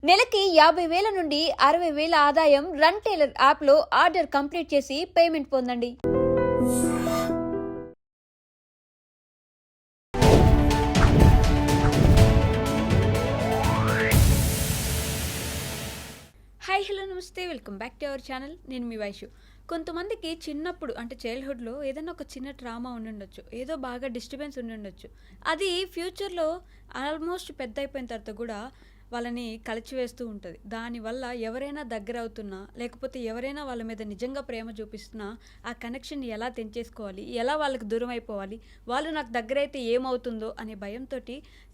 నెలకి 50,000 నుండి 60,000 ఆదాయం రన్ టైలర్ యాప్లో ఆర్డర్ కంప్లీట్ చేసి పేమెంట్ పొందండి. హాయ్ హలో నమస్తే, welcome back to our channel. నేను మీ వైషు. కొంతమందికి చిన్నప్పుడు అంటే చైల్డ్హుడ్లో ఏదైనా ఒక చిన్న ట్రామా ఉండుండొచ్చు, ఏదో బాగా డిస్టర్బెన్స్ ఉండుండొచ్చు. అది ఫ్యూచర్లో ఆల్మోస్ట్ పెద్ద అయిపోయిన తర్వాత కూడా వాళ్ళని కలిచివేస్తూ ఉంటుంది. దానివల్ల ఎవరైనా దగ్గర అవుతున్నా, లేకపోతే ఎవరైనా వాళ్ళ మీద నిజంగా ప్రేమ చూపిస్తున్నా ఆ కనెక్షన్ ఎలా తెంచేసుకోవాలి, ఎలా వాళ్ళకి దూరం అయిపోవాలి, వాళ్ళు నాకు దగ్గర అయితే ఏమవుతుందో అనే భయంతో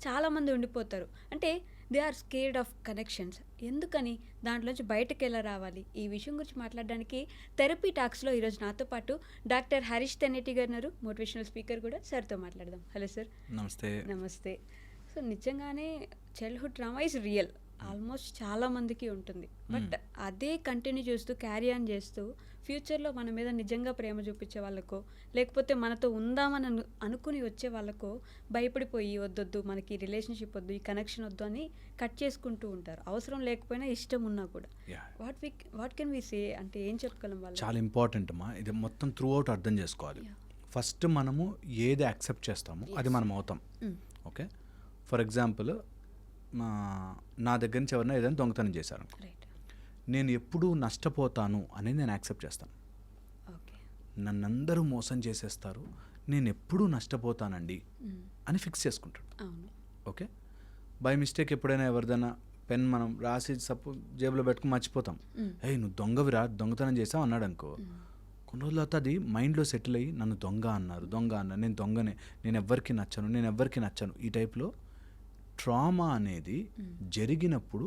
చాలామంది ఉండిపోతారు. అంటే they are scared of connections. ఎందుకని, దాంట్లోంచి బయటకు ఎలా రావాలి, ఈ విషయం గురించి మాట్లాడడానికి థెరపీ టాక్స్లో ఈరోజు నాతో పాటు డాక్టర్ హరీష్ తెన్నేటి గారు ఉన్నారు, మోటివేషనల్ స్పీకర్ కూడా. సార్తో మాట్లాడదాం. Hello sir. నమస్తే. నమస్తే. సో నిజంగానే childhood trauma is real, almost చాలా మందికి ఉంటుంది. బట్ అదే కంటిన్యూ చేస్తూ క్యారీ ఆన్ చేస్తూ ఫ్యూచర్లో మన మీద నిజంగా ప్రేమ చూపించే వాళ్ళకో, లేకపోతే మనతో ఉందామని అనుకుని వచ్చే వాళ్ళకో భయపడిపోయి వద్దొద్దు, మనకి రిలేషన్షిప్ వద్దు, ఈ కనెక్షన్ వద్దు అని కట్ చేసుకుంటూ ఉంటారు. అవసరం లేకపోయినా ఇష్టం ఉన్నా కూడా. వాట్ కెన్ వి సే, అంటే ఏం చెప్పగలం వాళ్ళు? చాలా ఇంపార్టెంట్ అమ్మా, ఇది మొత్తం త్రూ అవుట్ అర్థం చేసుకోవాలి. ఫస్ట్ మనము ఏది యాక్సెప్ట్ చేస్తామో అది మనం అవుతాం. ఓకే, ఫర్ ఎగ్జాంపుల్ నా దగ్గర నుంచి ఎవరైనా ఏదైనా దొంగతనం చేశారు, నేను ఎప్పుడూ నష్టపోతాను అనేది నేను యాక్సెప్ట్ చేస్తాను. నన్ను అందరూ మోసం చేసేస్తారు, నేను ఎప్పుడూ నష్టపోతానండి అని ఫిక్స్ చేసుకుంటాడు. ఓకే, బై మిస్టేక్ ఎప్పుడైనా ఎవరిదైనా పెన్ మనం రాసి జేబులో పెట్టుకుని మర్చిపోతాం, ఏయ్ నువ్వు దొంగవిరా, దొంగతనం చేసావు అన్నాడు అనుకో, కొన్ని రోజుల తర్వాత అది మైండ్లో సెటిల్ అయ్యి నన్ను దొంగ అన్నారు, నేను దొంగనే, నేను ఎవ్వరికి నచ్చను ఈ టైప్లో ట్రామా అనేది జరిగినప్పుడు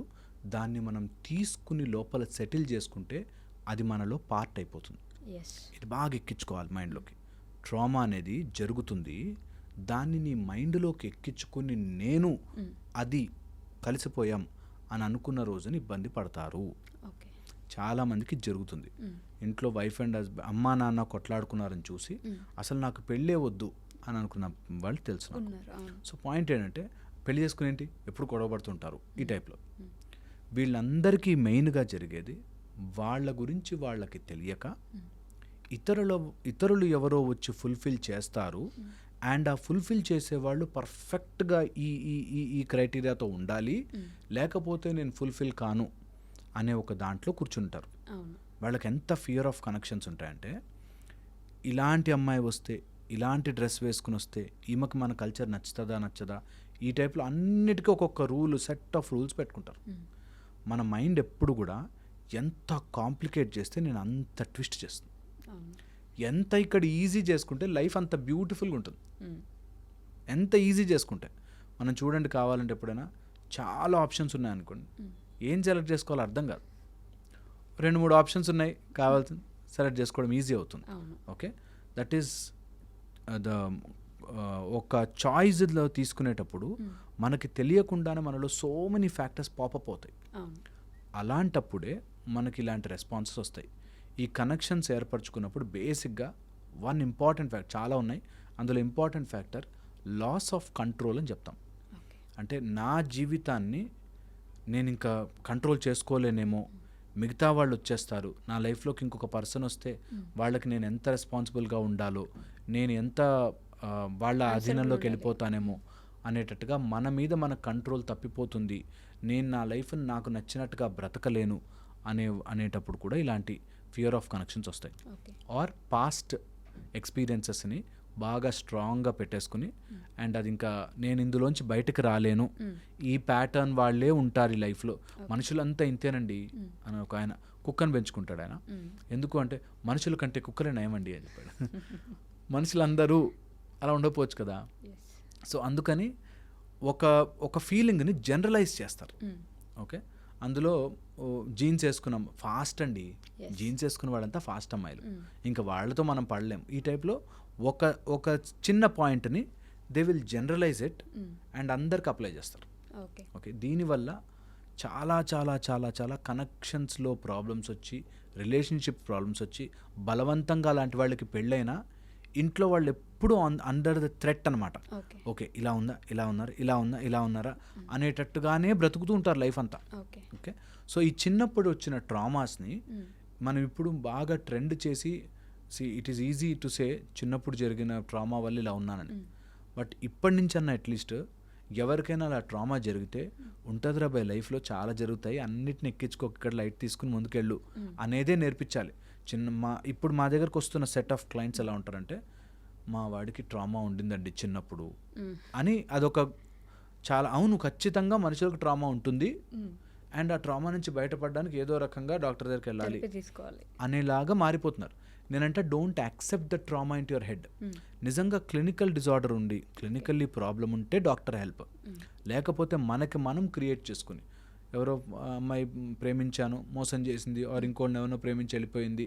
దాన్ని మనం తీసుకుని లోపల సెటిల్ చేసుకుంటే అది మనలో పార్ట్ అయిపోతుంది. ఇది బాగా ఎక్కించుకోవాలి మైండ్లోకి. ట్రామా అనేది జరుగుతుంది, దాన్ని నీ మైండ్లోకి ఎక్కించుకుని నేను అది కలిసిపోయాం అని అనుకున్న రోజుని ఇబ్బంది పడతారు. చాలామందికి జరుగుతుంది. ఇంట్లో వైఫ్ అండ్ హస్బెండ్, అమ్మా నాన్న కొట్లాడుకున్నారని చూసి అసలు నాకు పెళ్ళే వద్దు అని అనుకున్న వాళ్ళు తెలుసు. సో పాయింట్ ఏంటంటే, పెళ్లి చేసుకుని ఏంటి ఎప్పుడు గొడవ పడుతుంటారు ఈ టైప్లో. వీళ్ళందరికీ మెయిన్గా జరిగేది వాళ్ళ గురించి వాళ్ళకి తెలియక ఇతరులు ఎవరో వచ్చి ఫుల్ఫిల్ చేస్తారు, అండ్ ఆ ఫుల్ఫిల్ చేసేవాళ్ళు పర్ఫెక్ట్గా ఈ క్రైటీరియాతో ఉండాలి, లేకపోతే నేను ఫుల్ఫిల్ కాను అనే ఒక దాంట్లో కూర్చుంటారు. వాళ్ళకి ఎంత ఫియర్ ఆఫ్ కనెక్షన్స్ ఉంటాయంటే, ఇలాంటి అమ్మాయి వస్తే, ఇలాంటి డ్రెస్ వేసుకుని వస్తే ఈమెకి మన కల్చర్ నచ్చదా, ఈ టైప్లో అన్నిటికీ ఒక్కొక్క సెట్ ఆఫ్ రూల్స్ పెట్టుకుంటారు. మన మైండ్ ఎప్పుడు కూడా ఎంత కాంప్లికేట్ చేస్తే నేను అంత ట్విస్ట్ చేస్తాను. ఎంత ఇక్కడ ఈజీ చేసుకుంటే లైఫ్ అంత బ్యూటిఫుల్గా ఉంటుంది. ఎంత ఈజీ చేసుకుంటే మనం చూడండి, కావాలంటే ఎప్పుడైనా చాలా ఆప్షన్స్ ఉన్నాయనుకోండి, ఏం సెలెక్ట్ చేసుకోవాలో అర్థం కాదు. 2-3 ఆప్షన్స్ ఉన్నాయి, కావాల్సింది సెలెక్ట్ చేసుకోవడం ఈజీ అవుతుంది. ఓకే, దట్ ఈస్ ఒక చాయిస్లో తీసుకునేటప్పుడు మనకి తెలియకుండానే మనలో సో మెనీ ఫ్యాక్టర్స్ పాపప్ అవుతాయి. అలాంటప్పుడే మనకి ఇలాంటి రెస్పాన్సెస్ వస్తాయి. ఈ కనెక్షన్స్ ఏర్పరచుకున్నప్పుడు బేసిక్గా వన్ ఇంపార్టెంట్ ఫ్యాక్టర్, చాలా ఉన్నాయి, అందులో important factor loss of control అని చెప్తాం. అంటే నా జీవితాన్ని నేను ఇంకా కంట్రోల్ చేసుకోలేనేమో, మిగతా వాళ్ళు వచ్చేస్తారు నా లైఫ్లోకి, ఇంకొక పర్సన్ వస్తే వాళ్ళకి నేను ఎంత రెస్పాన్సిబుల్గా ఉండాలో, నేను ఎంత వాళ్ళ అధీనంలోకి వెళ్ళిపోతానేమో అనేటట్టుగా మన మీద మన కంట్రోల్ తప్పిపోతుంది, నేను నా లైఫ్ని నాకు నచ్చినట్టుగా బ్రతకలేను అనేటప్పుడు కూడా ఇలాంటి ఫియర్ ఆఫ్ కనెక్షన్స్ వస్తాయి. ఆర్ పాస్ట్ ఎక్స్పీరియన్సెస్ని బాగా స్ట్రాంగ్గా పెట్టేసుకుని, అండ్ అది ఇంకా నేను ఇందులోంచి బయటకు రాలేను, ఈ ప్యాటర్న్ వాళ్ళే ఉంటారు ఈ లైఫ్లో, మనుషులంతా ఇంతేనండి అని ఒక ఆయన కుక్కను పెంచుకుంటాడు. ఆయన ఎందుకు అంటే, మనుషుల కంటే కుక్కలే నయమండి అని చెప్పాడు. మనుషులందరూ అలా ఉండకపోవచ్చు కదా. సో అందుకని ఒక ఫీలింగ్ని జనరలైజ్ చేస్తారు. ఓకే, అందులో జీన్స్ వేసుకున్నాం ఫాస్ట్ అండి, జీన్స్ వేసుకున్న వాళ్ళంతా ఫాస్ట్ అమ్మాయిలు, ఇంకా వాళ్ళతో మనం పడలేం, ఈ టైప్లో ఒక చిన్న పాయింట్ని they will generalise it and అందరికి అప్లై చేస్తారు. ఓకే, దీనివల్ల చాలా చాలా చాలా చాలా కనెక్షన్స్లో ప్రాబ్లమ్స్ వచ్చి, రిలేషన్షిప్ ప్రాబ్లమ్స్ వచ్చి, బలవంతంగా అలాంటి వాళ్ళకి పెళ్ళైనా ఇంట్లో వాళ్ళు ఎప్పుడూ అండర్ ద థ్రెట్ అనమాట. ఓకే. ఓకే, ఇలా ఉందా, ఇలా ఉన్నారు, ఇలా ఉందా, ఇలా ఉన్నారా అనేటట్టుగానే బ్రతుకుతూ ఉంటారు లైఫ్ అంతా. ఓకే. ఓకే, సో ఈ చిన్నప్పుడు వచ్చిన ట్రామాస్ని మనం ఇప్పుడు బాగా ట్రెండ్ చేసి it is easy to say చిన్నప్పుడు జరిగిన ట్రామా వల్ల ఇలా ఉన్నానని. బట్ ఇప్పటి నుంచి అన్న అట్లీస్ట్ ఎవరికైనా అలా ట్రామా జరిగితే ఉంటుందిరా బై లైఫ్లో చాలా జరుగుతాయి, అన్నిటిని ఎక్కించుకో, ఇక్కడ లైట్ తీసుకుని ముందుకెళ్ళు అనేదే నేర్పించాలి. ఇప్పుడు మా దగ్గరకు వస్తున్న సెట్ ఆఫ్ క్లయింట్స్ ఎలా ఉంటారంటే, మా వాడికి ట్రామా ఉండిందండి చిన్నప్పుడు అని. అదొక చాలా అవును, ఖచ్చితంగా మనుషులకు ట్రామా ఉంటుంది అండ్ ఆ ట్రామా నుంచి బయటపడడానికి ఏదో రకంగా డాక్టర్ దగ్గరికి వెళ్ళాలి అనేలాగా మారిపోతున్నారు. నేనంటే don't accept the trauma into your head. నిజంగా క్లినికల్ డిజార్డర్ ఉండి క్లినికల్లీ ప్రాబ్లం ఉంటే డాక్టర్ హెల్ప్, లేకపోతే మనకి మనం క్రియేట్ చేసుకుని ఎవరో అమ్మాయి ప్రేమించాను మోసం చేసింది, ఆర్ ఇంకోటి ఎవరినో ప్రేమించి వెళ్ళిపోయింది,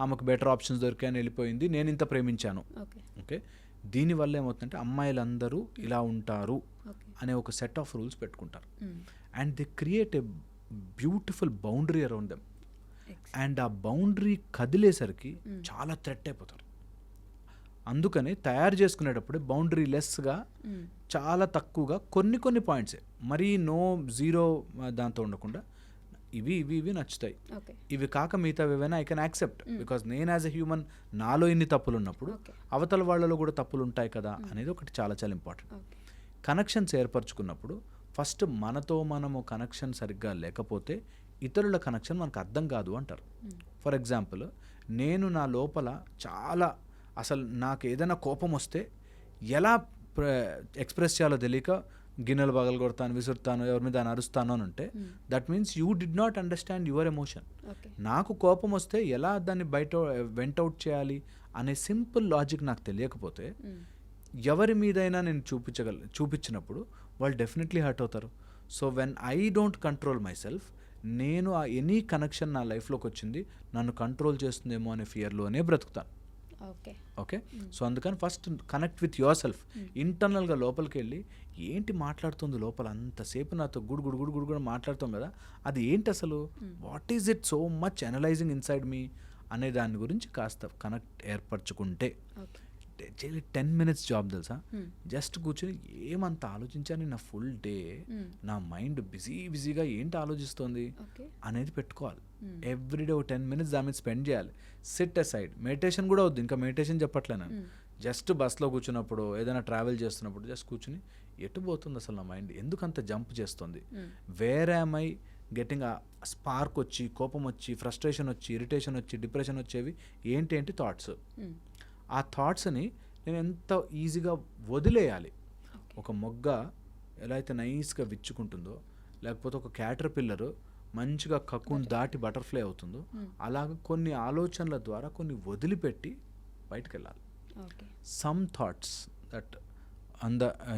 ఆమెకు బెటర్ ఆప్షన్స్ దొరికాయని వెళ్ళిపోయింది, నేను ఇంత ప్రేమించాను. ఓకే, దీనివల్ల ఏమవుతుందంటే అమ్మాయిలందరూ ఇలా ఉంటారు అనే ఒక సెట్ ఆఫ్ రూల్స్ పెట్టుకుంటారు and they create a beautiful boundary around them. And ఆ బౌండరీ కదిలేసరికి చాలా థ్రెట్ అయిపోతారు. అందుకని తయారు చేసుకునేటప్పుడు బౌండరీ లెస్గా చాలా తక్కువగా కొన్ని పాయింట్సే, మరీ నో జీరో దాంతో ఉండకుండా ఇవి ఇవి ఇవి నచ్చుతాయి, ఇవి కాక మిగతా ఏవైనా ఐ కెన్ యాక్సెప్ట్, బికాజ్ నేను యాజ్ ఎ హ్యూమన్ నాలో ఇన్ని తప్పులు ఉన్నప్పుడు అవతల వాళ్ళలో కూడా తప్పులు ఉంటాయి కదా అనేది ఒకటి చాలా చాలా ఇంపార్టెంట్. కనెక్షన్స్ ఏర్పరచుకున్నప్పుడు ఫస్ట్ మనతో మనము కనెక్షన్ సరిగ్గా లేకపోతే ఇతరుల కనెక్షన్ మనకు అర్థం కాదు అంటారు. ఫర్ ఎగ్జాంపుల్, నేను నా లోపల చాలా అసలు నాకు ఏదైనా కోపం వస్తే ఎలా ఎక్స్ప్రెస్ చేయాలో తెలియక గిన్నెలు పగలు కొడతాను, విసురుతాను, ఎవరి మీద అరుస్తాను అని అంటే that means you did not understand your emotion. నాకు కోపం వస్తే ఎలా దాన్ని వెంట్ అవుట్ చేయాలి అనే సింపుల్ లాజిక్ నాకు తెలియకపోతే ఎవరి మీదైనా నేను చూపించినప్పుడు వాళ్ళు డెఫినెట్లీ హర్ట్ అవుతారు. So when I don't control my self, నేను ఆ ఎనీ కనెక్షన్ నా లైఫ్లోకి వచ్చింది నన్ను కంట్రోల్ చేస్తుందేమో అనే ఫియర్లోనే బ్రతుకుతాను. ఓకే, సో అందుకని first connect with your self. ఇంటర్నల్గా లోపలికి వెళ్ళి ఏంటి మాట్లాడుతుంది లోపల, అంతసేపు నాతో గుడు మాట్లాడుతాం కదా, అది ఏంటి అసలు, what is it so much analysing inside me అనే దాని గురించి కాస్త కనెక్ట్ ఏర్పరచుకుంటే 10 minutes జాబ్ తెలుసా. జస్ట్ కూర్చొని ఏమంత ఆలోచించాను నా ఫుల్ డే, నా మైండ్ బిజీగా ఏంటి ఆలోచిస్తోంది అనేది పెట్టుకోవాలి. ఎవ్రీడే ఒక 10 minutes దాని మీద స్పెండ్ చేయాలి. సిట్ అసైడ్, మెడిటేషన్ కూడా వద్దు, ఇంకా మెడిటేషన్ చెప్పట్లే నేను. జస్ట్ బస్లో కూర్చున్నప్పుడు ఏదైనా ట్రావెల్ చేస్తున్నప్పుడు జస్ట్ కూర్చుని ఎటు పోతుంది అసలు నా మైండ్, ఎందుకంత జంప్ చేస్తుంది, వేర్ యామ్ ఐ గెటింగ్, ఆ స్పార్క్ వచ్చి కోపం వచ్చి ఫ్రస్ట్రేషన్ వచ్చి ఇరిటేషన్ వచ్చి డిప్రెషన్ వచ్చేవి ఏంటి థాట్స్. ఆ థాట్స్ని నేను ఎంత ఈజీగా వదిలేయాలి. ఒక మొగ్గ ఎలా అయితే నైస్గా విచ్చుకుంటుందో, లేకపోతే ఒక క్యాటర్ పిల్లర్ మంచిగా కక్కుని దాటి బటర్ఫ్లై అవుతుందో, అలాగ కొన్ని ఆలోచనల ద్వారా కొన్ని వదిలిపెట్టి బయటకు వెళ్ళాలి. సమ్ థాట్స్ దట్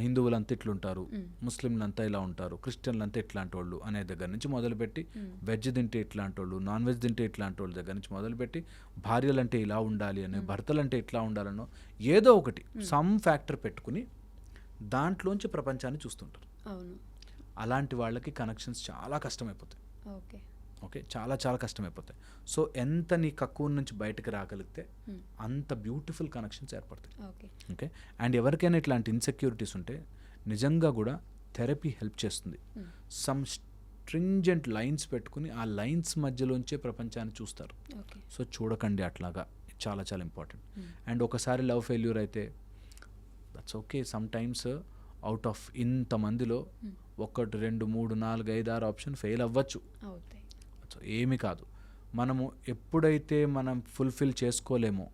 హిందువులంతా ఇట్లుంటారు, ముస్లింలంతా ఇలా ఉంటారు, క్రిస్టియన్లంతా ఇట్లాంటి వాళ్ళు అనే దగ్గర నుంచి మొదలుపెట్టి వెజ్ తింటే ఇట్లాంటి వాళ్ళు, నాన్ వెజ్ తింటే ఇట్లాంటి వాళ్ళ దగ్గర నుంచి మొదలుపెట్టి భార్యలంటే ఇలా ఉండాలి అని, భర్తలంటే ఇట్లా ఉండాలనో ఏదో ఒకటి సమ్ ఫ్యాక్టర్ పెట్టుకుని దాంట్లోంచి ప్రపంచాన్ని చూస్తుంటారు. అలాంటి వాళ్ళకి కనెక్షన్స్ చాలా కష్టమైపోతాయి. ఓకే, చాలా చాలా కష్టమైపోతాయి. సో ఎంత నీ కక్కువ నుంచి బయటకు రాగలిగితే అంత బ్యూటిఫుల్ కనెక్షన్స్ ఏర్పడతాయి. ఓకే, అండ్ ఎవరికైనా ఇట్లాంటి ఇన్సెక్యూరిటీస్ ఉంటే నిజంగా కూడా థెరపీ హెల్ప్ చేస్తుంది. సమ్ స్ట్రింజెంట్ లైన్స్ పెట్టుకుని ఆ లైన్స్ మధ్యలోంచే ప్రపంచాన్ని చూస్తారు. సో చూడకండి అట్లాగా, చాలా చాలా ఇంపార్టెంట్. అండ్ ఒకసారి లవ్ ఫెయిల్యూర్ అయితే that's okay. Sometimes out of ఇంతమందిలో 1, 2, 3, 4, 5, 6 ఆప్షన్ ఫెయిల్ అవ్వచ్చు. ఏమీ కాదు. మనము ఎప్పుడైతే మనం ఫుల్ఫిల్ చేసుకోలేమో,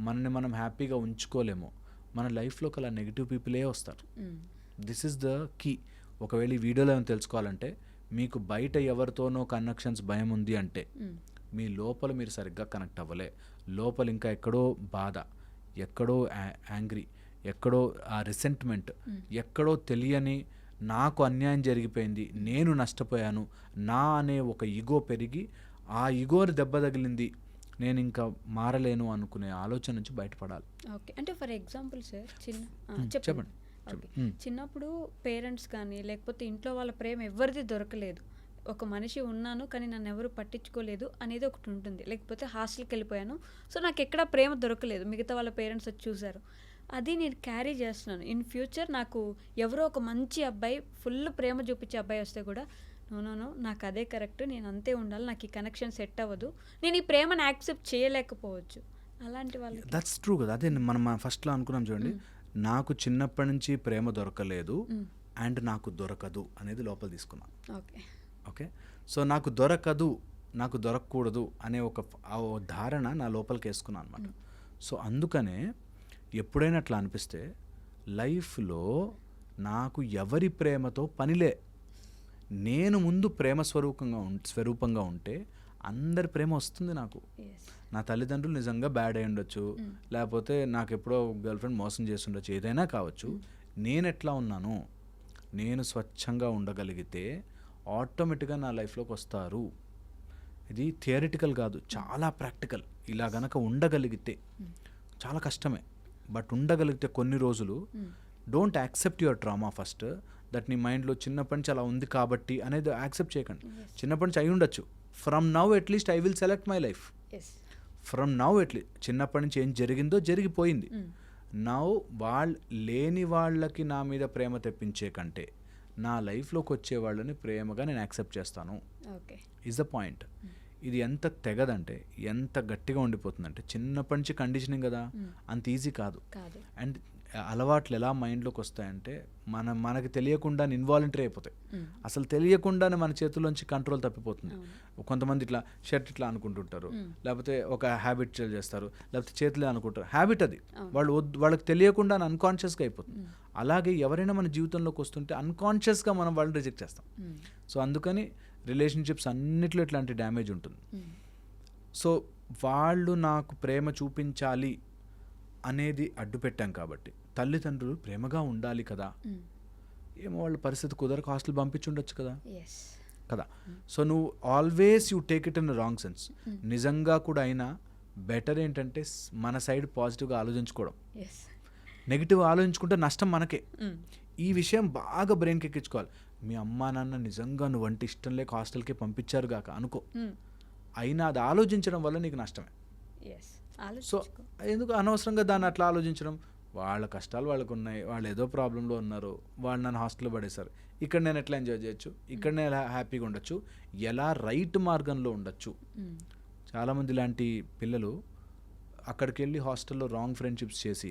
మనని మనం హ్యాపీగా ఉంచుకోలేమో, మన లైఫ్లోకి అలా నెగిటివ్ పీపులే వస్తారు. This is the key. ఒకవేళ ఈ వీడియోలో ఏమైనా తెలుసుకోవాలంటే, మీకు బయట ఎవరితోనో కనెక్షన్స్ భయం ఉంది అంటే మీ లోపల మీరు సరిగ్గా కనెక్ట్ అవ్వలే. లోపల ఇంకా ఎక్కడో బాధ, ఎక్కడో యాంగ్రీ, ఎక్కడో ఆ రిసెంట్మెంట్, ఎక్కడో తెలియని నాకు అన్యాయం జరిగిపోయింది, నేను నష్టపోయాను, నా అనే ఒక ఈగో పెరిగి ఆ ఈగోని దెబ్బ తగిలింది, నేను ఇంకా మారలేను అనుకునే ఆలోచన నుంచి బయటపడాలి. ఓకే, అంటే ఫర్ ఎగ్జాంపుల్ సార్ చెప్పండి. చిన్నప్పుడు పేరెంట్స్ కానీ లేకపోతే ఇంట్లో వాళ్ళ ప్రేమ ఎవరిది దొరకలేదు, ఒక మనిషి ఉన్నాను కానీ నన్ను ఎవరు పట్టించుకోలేదు అనేది ఒకటి ఉంటుంది. లేకపోతే హాస్టల్కి వెళ్ళిపోయాను, సో నాకు ఎక్కడ ప్రేమ దొరకలేదు, మిగతా వాళ్ళ పేరెంట్స్ వచ్చి చూశారు. అది నేను క్యారీ చేస్తున్నాను. ఇన్ ఫ్యూచర్ నాకు ఎవరో ఒక మంచి అబ్బాయి, ఫుల్ ప్రేమ చూపించే అబ్బాయి వస్తే కూడా నో నాకు అదే కరెక్ట్, నేను అంతే ఉండాలి, నాకు ఈ కనెక్షన్ సెట్ అవ్వదు, నేను ఈ ప్రేమను యాక్సెప్ట్ చేయలేకపోవచ్చు. అలాంటి వాళ్ళకి దట్స్ ట్రూ కదా. అదే మనం ఫస్ట్లో అనుకున్నాం చూడండి, నాకు చిన్నప్పటి నుంచి ప్రేమ దొరకలేదు అండ్ నాకు దొరకదు అనేది లోపల తీసుకున్నాం. ఓకే, సో నాకు దొరకదు, నాకు దొరకకూడదు అనే ఒక ధారణ నా లోపలికి వేసుకున్నాను అనమాట. సో అందుకనే ఎప్పుడైనా అట్లా అనిపిస్తే లైఫ్లో నాకు ఎవరి ప్రేమతో పనిలే, నేను ముందు ప్రేమ స్వరూపంగా ఉంటే అందరి ప్రేమ వస్తుంది నాకు. నా తల్లిదండ్రులు నిజంగా బ్యాడ్ అయి ఉండొచ్చు, లేకపోతే నాకు ఎప్పుడో గర్ల్ ఫ్రెండ్ మోసం చేసి ఉండొచ్చు, ఏదైనా కావచ్చు. నేను ఎట్లా ఉన్నాను, నేను స్వచ్ఛంగా ఉండగలిగితే ఆటోమేటిక్గా నా లైఫ్లోకి వస్తారు. ఇది థియరిటికల్ కాదు, చాలా ప్రాక్టికల్. ఇలా గనక ఉండగలిగితే చాలా కష్టమే, బట్ ఉండగలిగితే కొన్ని రోజులు. Don't accept your trauma first, that నీ మైండ్లో చిన్నప్పటి నుంచి అలా ఉంది కాబట్టి అనేది యాక్సెప్ట్ చేయకండి. చిన్నప్పటి నుంచి అయి ఉండొచ్చు. From now at least I will select my life. From now at least చిన్నప్పటి నుంచి ఏం జరిగిందో జరిగిపోయింది. నౌ లేని వాళ్ళకి నా మీద ప్రేమ తెప్పించే కంటే నా లైఫ్లోకి వచ్చే వాళ్ళని ప్రేమగా నేను యాక్సెప్ట్ చేస్తాను. Is the point. ఇది ఎంత తెగదంటే, ఎంత గట్టిగా ఉండిపోతుందంటే, చిన్నప్పటి నుంచి కండిషనింగ్ కదా, అంత ఈజీ కాదు. అండ్ అలవాట్లు ఎలా మైండ్లోకి వస్తాయంటే మనకి తెలియకుండా ఇన్వాలంటరీ అయిపోతాయి. అసలు తెలియకుండానే మన చేతుల్లోంచి కంట్రోల్ తప్పిపోతుంది. కొంతమంది ఇట్లా షర్ట్ ఇట్లా అనుకుంటుంటారు, లేకపోతే ఒక హ్యాబిట్ చేస్తారు, లేకపోతే చేతులే అనుకుంటారు. హ్యాబిట్ అది, వాళ్ళకి తెలియకుండా అన్కాన్షియస్గా అయిపోతుంది. అలాగే ఎవరైనా మన జీవితంలోకి వస్తుంటే అన్కాన్షియస్గా మనం వాళ్ళని రిజెక్ట్ చేస్తాం. సో అందుకని రిలేషన్షిప్స్ అన్నిట్లో ఇట్లాంటి డ్యామేజ్ ఉంటుంది. సో వాళ్ళు నాకు ప్రేమ చూపించాలి అనేది అడ్డు పెట్టాం కాబట్టి, తల్లిదండ్రులు ప్రేమగా ఉండాలి కదా, ఏమో వాళ్ళ పరిస్థితి కుదరకు హాస్టల్ పంపించుండొచ్చు కదా. సో నువ్వు always you take it in wrong sense. నిజంగా కూడా అయినా బెటర్ ఏంటంటే మన సైడ్ పాజిటివ్గా ఆలోచించుకోవడం. నెగిటివ్ ఆలోచించుకుంటే నష్టం మనకే. ఈ విషయం బాగా బ్రెయిన్కి ఎక్కించుకోవాలి. మీ అమ్మా నాన్న నిజంగా నువ్వంటే ఇష్టం లేక హాస్టల్కి పంపించారు గాక అనుకో, అయినా అది ఆలోచించడం వల్ల నీకు నష్టమే. సో ఎందుకు అనవసరంగా దాన్ని అట్లా ఆలోచించడం? వాళ్ళ కష్టాలు వాళ్ళకు ఉన్నాయి, వాళ్ళు ఏదో ప్రాబ్లంలో ఉన్నారు, వాళ్ళు నన్ను హాస్టల్లో పడేశారు, ఇక్కడ నేను ఎట్లా ఎంజాయ్ చేయొచ్చు, ఇక్కడ నేను హ్యాపీగా ఉండొచ్చు, ఎలా రైట్ మార్గంలో ఉండొచ్చు. చాలామంది ఇలాంటి పిల్లలు అక్కడికి వెళ్ళి హాస్టల్లో రాంగ్ ఫ్రెండ్షిప్స్ చేసి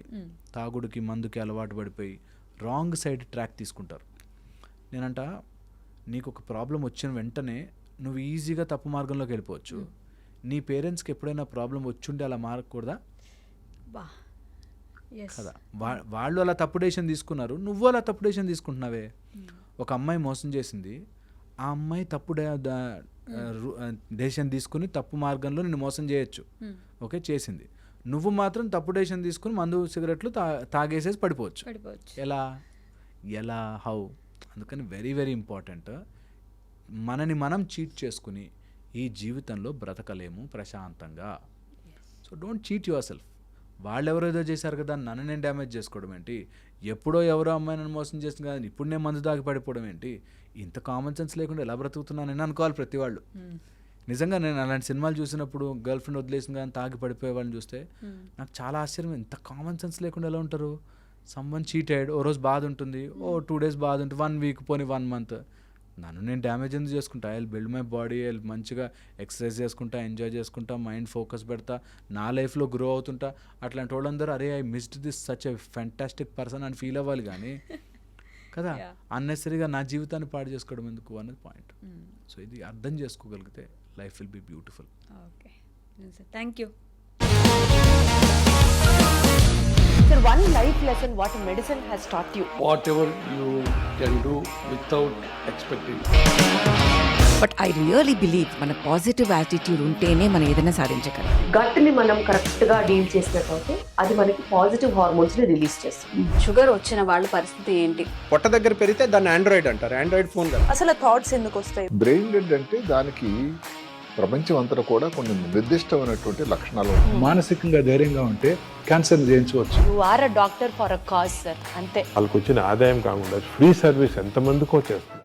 తాగుడికి మందుకి అలవాటు పడిపోయి రాంగ్ సైడ్ ట్రాక్ తీసుకుంటారు. నేనంట, నీకు ఒక ప్రాబ్లం వచ్చిన వెంటనే నువ్వు ఈజీగా తప్పు మార్గంలోకి వెళ్ళిపోవచ్చు. నీ పేరెంట్స్కి ఎప్పుడైనా ప్రాబ్లం వచ్చుంటే అలా మారకూడదా కదా? వాళ్ళు అలా తప్పు డెసిషన్ తీసుకున్నారు, నువ్వు అలా తప్పు డెసిషన్ తీసుకుంటున్నావే. ఒక అమ్మాయి మోసం చేసింది, ఆ అమ్మాయి తప్పు డెసిషన్ తీసుకుని తప్పు మార్గంలో నిన్ను మోసం చేయొచ్చు, ఓకే చేసింది. నువ్వు మాత్రం తప్పు డెసిషన్ తీసుకుని మందు సిగరెట్లు తాగేసేసి పడిపోవచ్చు. ఎలా హౌ? అందుకని వెరీ వెరీ ఇంపార్టెంట్. మనని మనం చీట్ చేసుకుని ఈ జీవితంలో బ్రతకలేము ప్రశాంతంగా. So don't cheat your self. వాళ్ళెవరో ఏదో చేశారు కదా, నన్ను నేను డ్యామేజ్ చేసుకోవడం ఏంటి? ఎప్పుడో ఎవరో అమ్మాయి నన్ను మోసం చేస్తుంది కదా, ఇప్పుడు నేను మందు దాగి పడిపోవడం ఏంటి? ఇంత కామన్ సెన్స్ లేకుండా ఎలా బ్రతుకుతున్నానని అనుకోవాలి ప్రతి వాళ్ళు. నిజంగా నేను అలాంటి సినిమాలు చూసినప్పుడు గర్ల్ ఫ్రెండ్ వదిలేసిన కానీ తాగి పడిపోయే వాళ్ళని చూస్తే నాకు చాలా ఆశ్చర్యం. ఇంత కామన్ సెన్స్ లేకుండా ఎలా ఉంటారు? సమ్వన్ చీటెడ్, ఓ రోజు బాధ ఉంటుంది, 2 days బాధ ఉంటుంది, 1 week పోనీ 1 month. నన్ను నేను డ్యామేజ్ ఎందుకు చేసుకుంటా? ఐ బిల్డ్ మై బాడీ, మంచిగా ఎక్సర్సైజ్ చేసుకుంటా, ఎంజాయ్ చేసుకుంటా, మైండ్ ఫోకస్ పెడతా, నా లైఫ్లో గ్రో అవుతుంటా. అట్లాంటి వాళ్ళందరూ అరే I missed this such a fantastic person అని ఫీల్ అవ్వాలి కానీ కదా, అన్నెసరీగా నా జీవితాన్ని పాడు చేసుకోవడం ఎందుకు అనేది పాయింట్. సో ఇది అర్థం చేసుకోగలిగితే life will be beautiful. Okay, thank you. Sir, one life lesson what medicine has taught you. Whatever you can do without expecting. But I really believe మన పాజిటివ్ యాటిట్యూడ్ ఉంటేనే మనం ఏదైనా సాధించగలం. గట్ని మనం కరెక్ట్గా డీల్ చేసినట్లయితే అది మనకి పాజిటివ్ హార్మోన్స్ని రిలీజ్ చేస్తుంది. షుగర్ వచ్చిన వాళ్ళ పరిస్థితి ఏంటి? పొట్ట దగ్గర పెరిగితే దాన్ని ఆండ్రాయిడ్ అంటారు, ఆండ్రాయిడ్ ఫోన్ కదా. అసలు థాట్స్ ఎందుకు వస్తాయి? బ్రెయిన్ డెడ్ అంటే దానికి ప్రపంచం అంతా కూడా కొన్ని నిర్దిష్టమైనటువంటి లక్షణాలు ఉంటాయి. మానసికంగా ధైర్యంగా ఉంటే క్యాన్సర్ జయించవచ్చు. You are a doctor for a cause sir, అంతే. వాళ్ళకి వచ్చిన ఆదాయం కాకుండా ఫ్రీ సర్వీస్ ఎంతమందికో చేస్తుంది.